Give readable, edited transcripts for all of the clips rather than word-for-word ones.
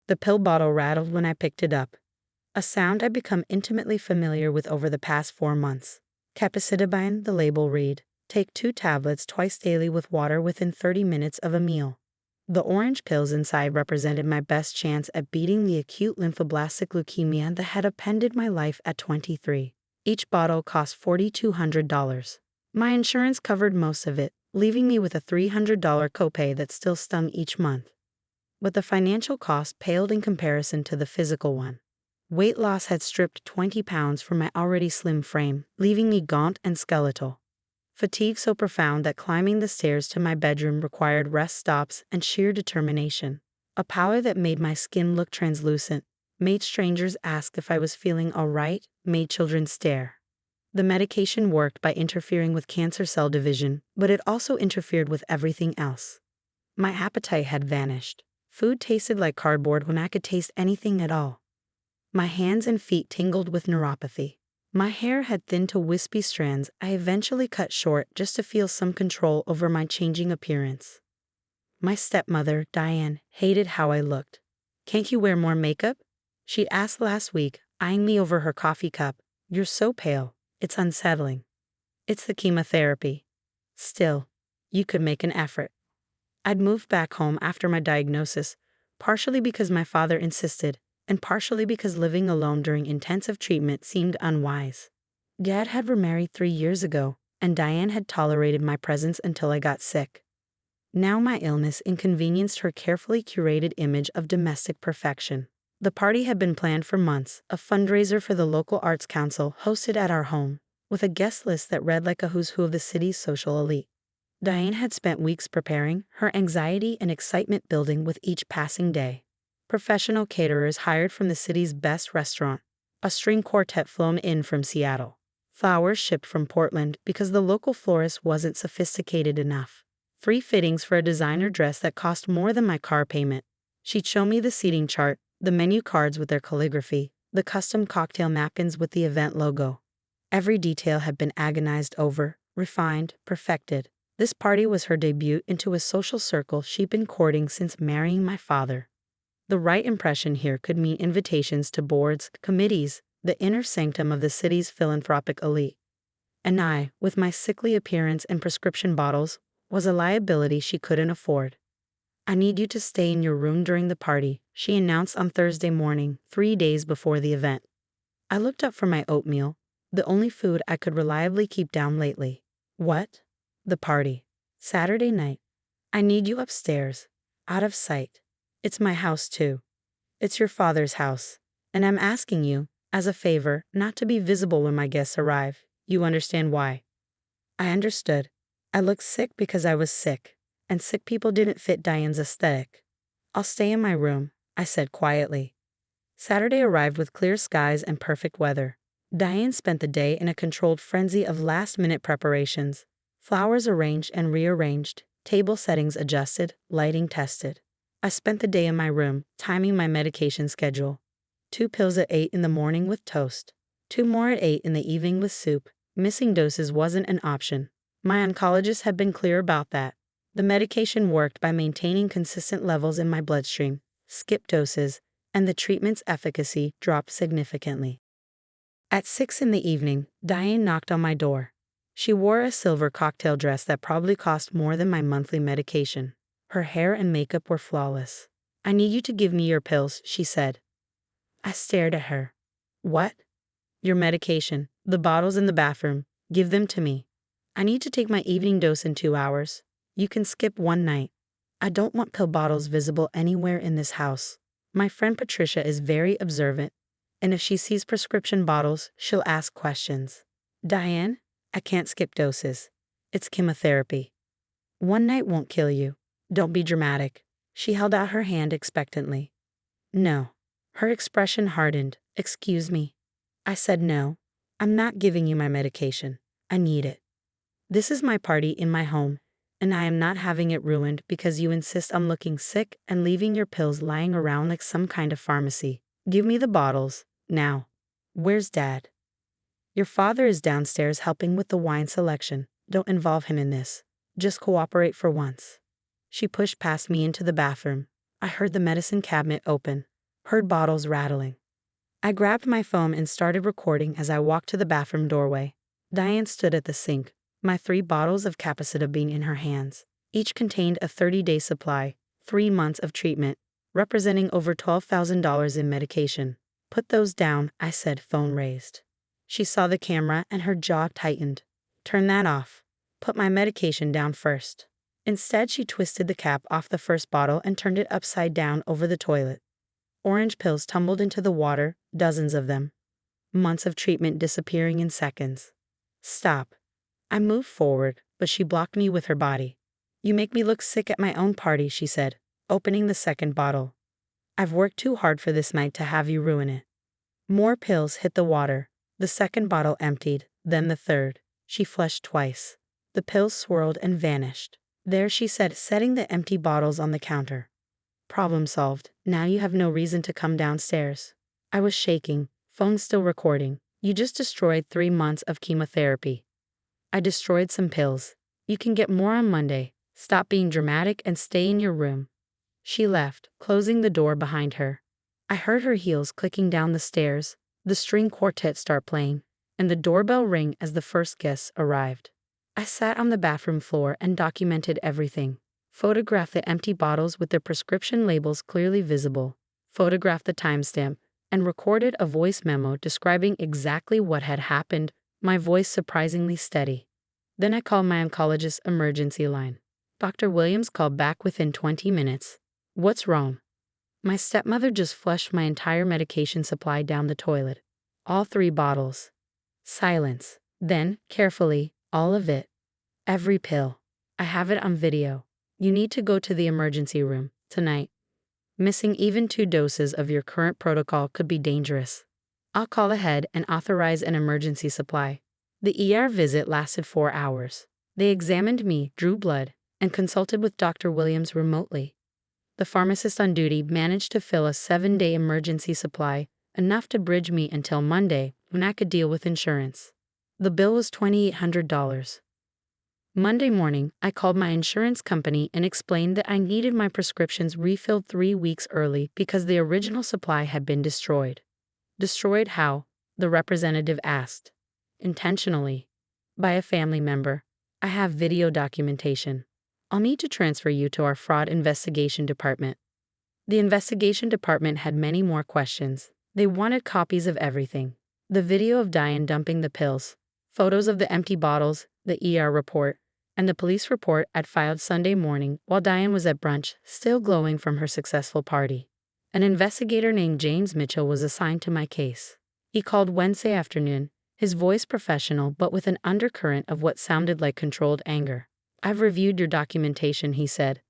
The pill bottle rattled when I picked it up, a sound I'd become intimately familiar with over the past 4 months. Capecitabine, the label read, take 2 tablets twice daily with water within 30 minutes of a meal. The orange pills inside represented my best chance at beating the acute lymphoblastic leukemia that had upended my life at 23. Each bottle cost $4,200. My insurance covered most of it, leaving me with a $300 copay that still stung each month. But the financial cost paled in comparison to the physical one. Weight loss had stripped 20 pounds from my already slim frame, leaving me gaunt and skeletal. Fatigue so profound that climbing the stairs to my bedroom required rest stops and sheer determination. A pallor that made my skin look translucent, made strangers ask if I was feeling all right, made children stare. The medication worked by interfering with cancer cell division, but it also interfered with everything else. My appetite had vanished. Food tasted like cardboard when I could taste anything at all. My hands and feet tingled with neuropathy. My hair had thinned to wispy strands I eventually cut short just to feel some control over my changing appearance. My stepmother, Diane, hated how I looked. "Can't you wear more makeup?" she asked last week, eyeing me over her coffee cup. "You're so pale. It's unsettling." "It's the chemotherapy." "Still, you could make an effort." I'd moved back home after my diagnosis, partially because my father insisted, and partially because living alone during intensive treatment seemed unwise. Dad had remarried 3 years ago, and Diane had tolerated my presence until I got sick. Now my illness inconvenienced her carefully curated image of domestic perfection. The party had been planned for months, a fundraiser for the local arts council hosted at our home, with a guest list that read like a who's who of the city's social elite. Diane had spent weeks preparing, her anxiety and excitement building with each passing day. Professional caterers hired from the city's best restaurant, a string quartet flown in from Seattle, flowers shipped from Portland because the local florist wasn't sophisticated enough, 3 fittings for a designer dress that cost more than my car payment. She'd show me the seating chart, the menu cards with their calligraphy, the custom cocktail napkins with the event logo. Every detail had been agonized over, refined, perfected. This party was her debut into a social circle she'd been courting since marrying my father. The right impression here could mean invitations to boards, committees, the inner sanctum of the city's philanthropic elite. And I, with my sickly appearance and prescription bottles, was a liability she couldn't afford. "I need you to stay in your room during the party," she announced on Thursday morning, 3 days before the event. I looked up from my oatmeal, the only food I could reliably keep down lately. "What?" "The party. Saturday night. I need you upstairs, out of sight. It's my house too. It's your father's house, and I'm asking you, as a favor, not to be visible when my guests arrive. You understand why?" I understood. I looked sick because I was sick, and sick people didn't fit Diane's aesthetic. "I'll stay in my room," I said quietly. Saturday arrived with clear skies and perfect weather. Diane spent the day in a controlled frenzy of last-minute preparations. Flowers arranged and rearranged, table settings adjusted, lighting tested. I spent the day in my room, timing my medication schedule. 2 pills at 8 in the morning with toast. 2 more at 8 in the evening with soup. Missing doses wasn't an option. My oncologist had been clear about that. The medication worked by maintaining consistent levels in my bloodstream, skip doses, and the treatment's efficacy dropped significantly. At 6 in the evening, Diane knocked on my door. She wore a silver cocktail dress that probably cost more than my monthly medication. Her hair and makeup were flawless. "I need you to give me your pills," she said. I stared at her. "What?" "Your medication, the bottles in the bathroom. Give them to me. I need to take my evening dose in 2 hours. You can skip 1 night. I don't want pill bottles visible anywhere in this house. My friend Patricia is very observant, and if she sees prescription bottles, she'll ask questions." "Diane, I can't skip doses. It's chemotherapy. 1 night won't kill you. Don't be dramatic." She held out her hand expectantly. "No." Her expression hardened. "Excuse me." I said no. "I'm not giving you my medication. I need it. This is my party in my home, and I am not having it ruined because you insist on looking sick and leaving your pills lying around like some kind of pharmacy. Give me the bottles, now." "Where's Dad?" "Your father is downstairs helping with the wine selection. Don't involve him in this. Just cooperate for once." She pushed past me into the bathroom. I heard the medicine cabinet open. Heard bottles rattling. I grabbed my phone and started recording as I walked to the bathroom doorway. Diane stood at the sink, my 3 bottles of Capecitabine in her hands. Each contained a 30-day supply, 3 months of treatment, representing over $12,000 in medication. Put those down, I said, phone raised. She saw the camera and her jaw tightened. Turn that off. Put my medication down first. Instead, she twisted the cap off the first bottle and turned it upside down over the toilet. Orange pills tumbled into the water, dozens of them. Months of treatment disappearing in seconds. Stop. I moved forward, but she blocked me with her body. You make me look sick at my own party, she said, opening the second bottle. I've worked too hard for this night to have you ruin it. More pills hit the water. The second bottle emptied, then the third. She flushed twice. The pills swirled and vanished. There, she said, setting the empty bottles on the counter. Problem solved. Now you have no reason to come downstairs. I was shaking, phone still recording. You just destroyed 3 months of chemotherapy. I destroyed some pills. You can get more on Monday. Stop being dramatic and stay in your room. She left, closing the door behind her. I heard her heels clicking down the stairs, the string quartet start playing, and the doorbell ring as the first guests arrived. I sat on the bathroom floor and documented everything. Photographed the empty bottles with their prescription labels clearly visible, photographed the timestamp, and recorded a voice memo describing exactly what had happened, my voice surprisingly steady. Then I called my oncologist's emergency line. Dr. Williams called back within 20 minutes. What's wrong? My stepmother just flushed my entire medication supply down the toilet. All 3 bottles. Silence. Then, carefully, all of it. Every pill. I have it on video. You need to go to the emergency room, tonight. Missing even 2 doses of your current protocol could be dangerous. I'll call ahead and authorize an emergency supply. The ER visit lasted 4 hours. They examined me, drew blood, and consulted with Dr. Williams remotely. The pharmacist on duty managed to fill a 7-day emergency supply, enough to bridge me until Monday, when I could deal with insurance. The bill was $2,800. Monday morning, I called my insurance company and explained that I needed my prescriptions refilled 3 weeks early because the original supply had been destroyed. Destroyed how? The representative asked. Intentionally. By a family member. I have video documentation. I'll need to transfer you to our fraud investigation department. The investigation department had many more questions. They wanted copies of everything. The video of Diane dumping the pills, photos of the empty bottles, the ER report, and the police report I'd filed Sunday morning while Diane was at brunch, still glowing from her successful party. An investigator named James Mitchell was assigned to my case. He called Wednesday afternoon, his voice professional but with an undercurrent of what sounded like controlled anger. I've reviewed your documentation, he said.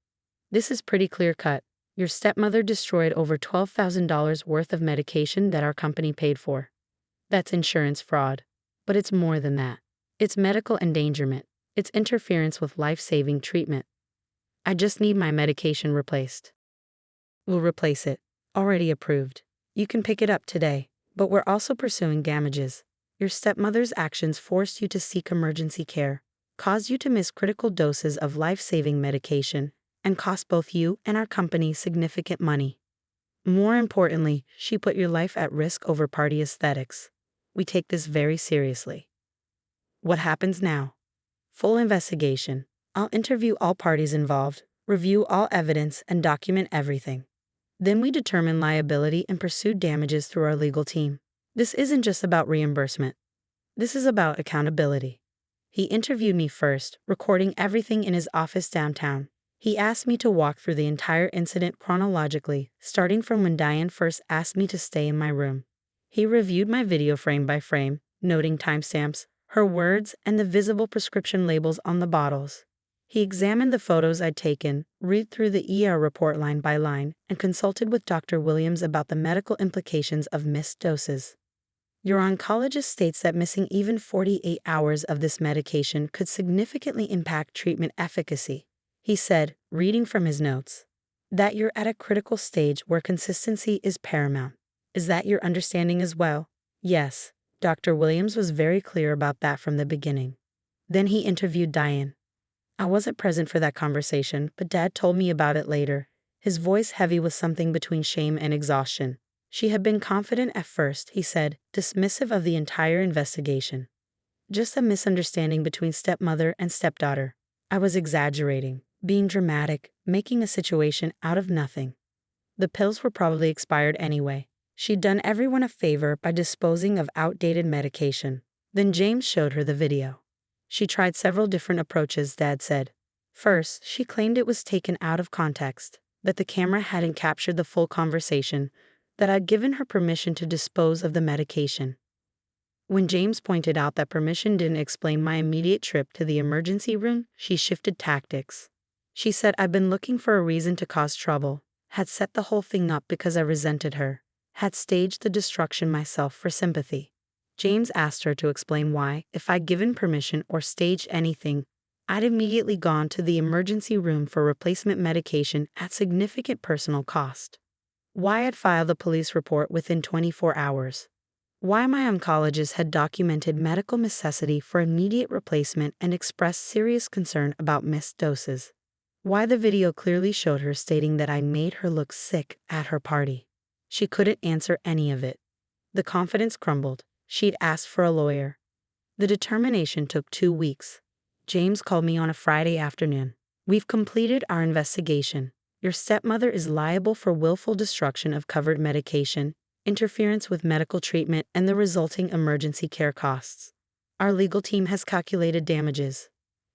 This is pretty clear-cut. Your stepmother destroyed over $12,000 worth of medication that our company paid for. That's insurance fraud. But it's more than that. It's medical endangerment. It's interference with life-saving treatment. I just need my medication replaced. We'll replace it. Already approved. You can pick it up today. But we're also pursuing damages. Your stepmother's actions forced you to seek emergency care, caused you to miss critical doses of life-saving medication, and cost both you and our company significant money. More importantly, she put your life at risk over party aesthetics. We take this very seriously. What happens now? Full investigation. I'll interview all parties involved, review all evidence, and document everything. Then we determine liability and pursue damages through our legal team. This isn't just about reimbursement. This is about accountability. He interviewed me first, recording everything in his office downtown. He asked me to walk through the entire incident chronologically, starting from when Diane first asked me to stay in my room. He reviewed my video frame by frame, noting timestamps, her words, and the visible prescription labels on the bottles. He examined the photos I'd taken, read through the ER report line by line, and consulted with Dr. Williams about the medical implications of missed doses. Your oncologist states that missing even 48 hours of this medication could significantly impact treatment efficacy. He said, reading from his notes, that you're at a critical stage where consistency is paramount. Is that your understanding as well? Yes. Dr. Williams was very clear about that from the beginning. Then he interviewed Diane. I wasn't present for that conversation, but Dad told me about it later, his voice heavy with something between shame and exhaustion. She had been confident at first, he said, dismissive of the entire investigation. Just a misunderstanding between stepmother and stepdaughter. I was exaggerating, being dramatic, making a situation out of nothing. The pills were probably expired anyway. She'd done everyone a favor by disposing of outdated medication. Then James showed her the video. She tried several different approaches, Dad said. First, she claimed it was taken out of context, that the camera hadn't captured the full conversation, that I'd given her permission to dispose of the medication. When James pointed out that permission didn't explain my immediate trip to the emergency room, she shifted tactics. She said I'd been looking for a reason to cause trouble, had set the whole thing up because I resented her, had staged the destruction myself for sympathy. James asked her to explain why, if I'd given permission or staged anything, I'd immediately gone to the emergency room for replacement medication at significant personal cost. Why I'd filed a police report within 24 hours. Why my oncologist had documented medical necessity for immediate replacement and expressed serious concern about missed doses. Why the video clearly showed her stating that I made her look sick at her party. She couldn't answer any of it. The confidence crumbled. She'd asked for a lawyer. The determination took 2 weeks. James called me on a Friday afternoon. We've completed our investigation. Your stepmother is liable for willful destruction of covered medication, interference with medical treatment, and the resulting emergency care costs. Our legal team has calculated damages.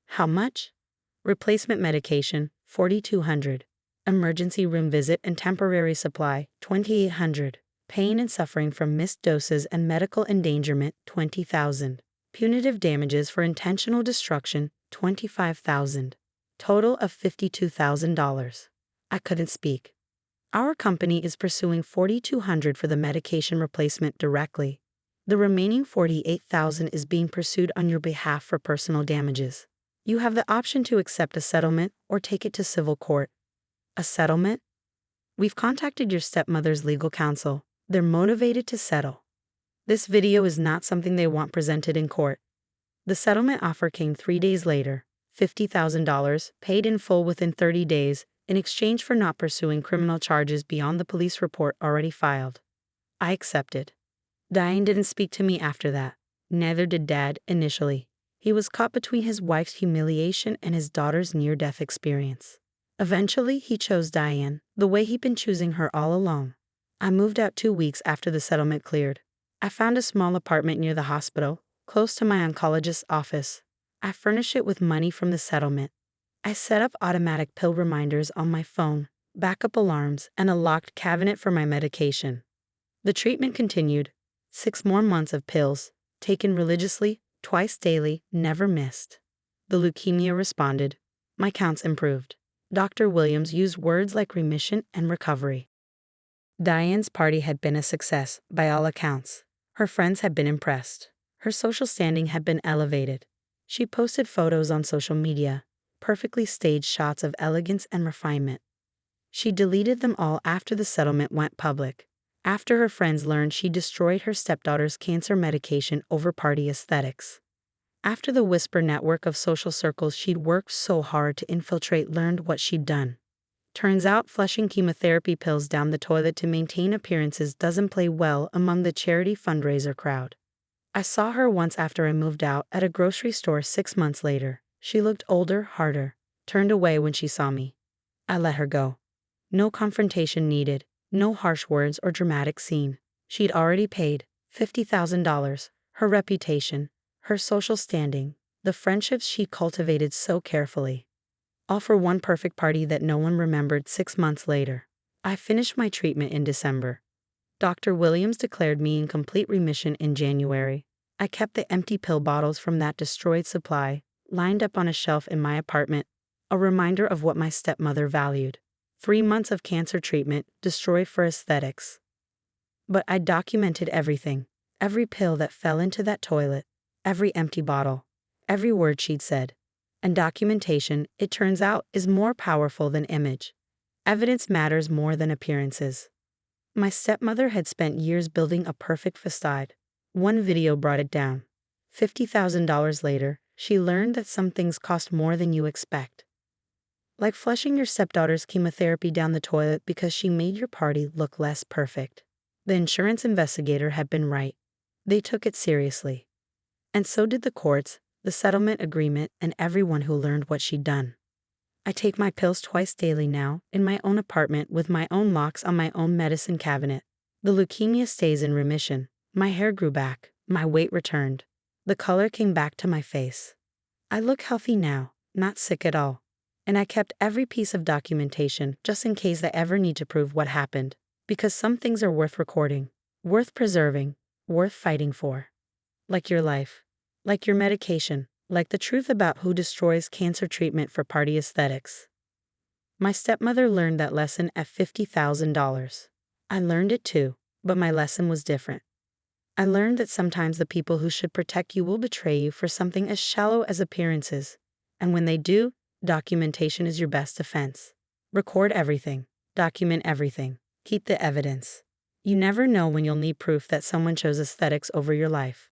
How much? Replacement medication, $4,200. Emergency room visit and temporary supply, $2,800. Pain and suffering from missed doses and medical endangerment, $20,000. Punitive damages for intentional destruction, $25,000. Total of $52,000. I couldn't speak. Our company is pursuing $4,200 for the medication replacement directly. The remaining $48,000 is being pursued on your behalf for personal damages. You have the option to accept a settlement or take it to civil court. A settlement? We've contacted your stepmother's legal counsel. They're motivated to settle. This video is not something they want presented in court. The settlement offer came 3 days later, $50,000, paid in full within 30 days, in exchange for not pursuing criminal charges beyond the police report already filed. I accepted. Diane didn't speak to me after that. Neither did Dad initially. He was caught between his wife's humiliation and his daughter's near-death experience. Eventually, he chose Diane, the way he'd been choosing her all along. I moved out 2 weeks after the settlement cleared. I found a small apartment near the hospital, close to my oncologist's office. I furnished it with money from the settlement. I set up automatic pill reminders on my phone, backup alarms, and a locked cabinet for my medication. The treatment continued. 6 more months of pills, taken religiously, twice daily, never missed. The leukemia responded. My counts improved. Dr. Williams used words like remission and recovery. Diane's party had been a success, by all accounts. Her friends had been impressed. Her social standing had been elevated. She posted photos on social media, perfectly staged shots of elegance and refinement. She deleted them all after the settlement went public. After her friends learned she destroyed her stepdaughter's cancer medication over party aesthetics. After the whisper network of social circles she'd worked so hard to infiltrate learned what she'd done. Turns out flushing chemotherapy pills down the toilet to maintain appearances doesn't play well among the charity fundraiser crowd. I saw her once after I moved out at a grocery store 6 months later. She looked older, harder, turned away when she saw me. I let her go. No confrontation needed, no harsh words or dramatic scene. She'd already paid $50,000, her reputation, her social standing, the friendships she'd cultivated so carefully. All for one perfect party that no one remembered 6 months later. I finished my treatment in December. Dr. Williams declared me in complete remission in January. I kept the empty pill bottles from that destroyed supply, lined up on a shelf in my apartment, a reminder of what my stepmother valued. 3 months of cancer treatment, destroyed for aesthetics. But I documented everything, every pill that fell into that toilet, every empty bottle, every word she'd said. And documentation, it turns out, is more powerful than image. Evidence matters more than appearances. My stepmother had spent years building a perfect facade. One video brought it down. $50,000 later, she learned that some things cost more than you expect. Like flushing your stepdaughter's chemotherapy down the toilet because she made your party look less perfect. The insurance investigator had been right. They took it seriously. And so did the courts, the settlement agreement, and everyone who learned what she'd done. I take my pills twice daily now, in my own apartment with my own locks on my own medicine cabinet. The leukemia stays in remission. My hair grew back. My weight returned. The color came back to my face. I look healthy now, not sick at all. And I kept every piece of documentation just in case I ever need to prove what happened. Because some things are worth recording, worth preserving, worth fighting for. Like your life. Like your medication. Like the truth about who destroys cancer treatment for party aesthetics. My stepmother learned that lesson at $50,000. I learned it too, but my lesson was different. I learned that sometimes the people who should protect you will betray you for something as shallow as appearances. And when they do, documentation is your best defense. Record everything. Document everything. Keep the evidence. You never know when you'll need proof that someone chose aesthetics over your life.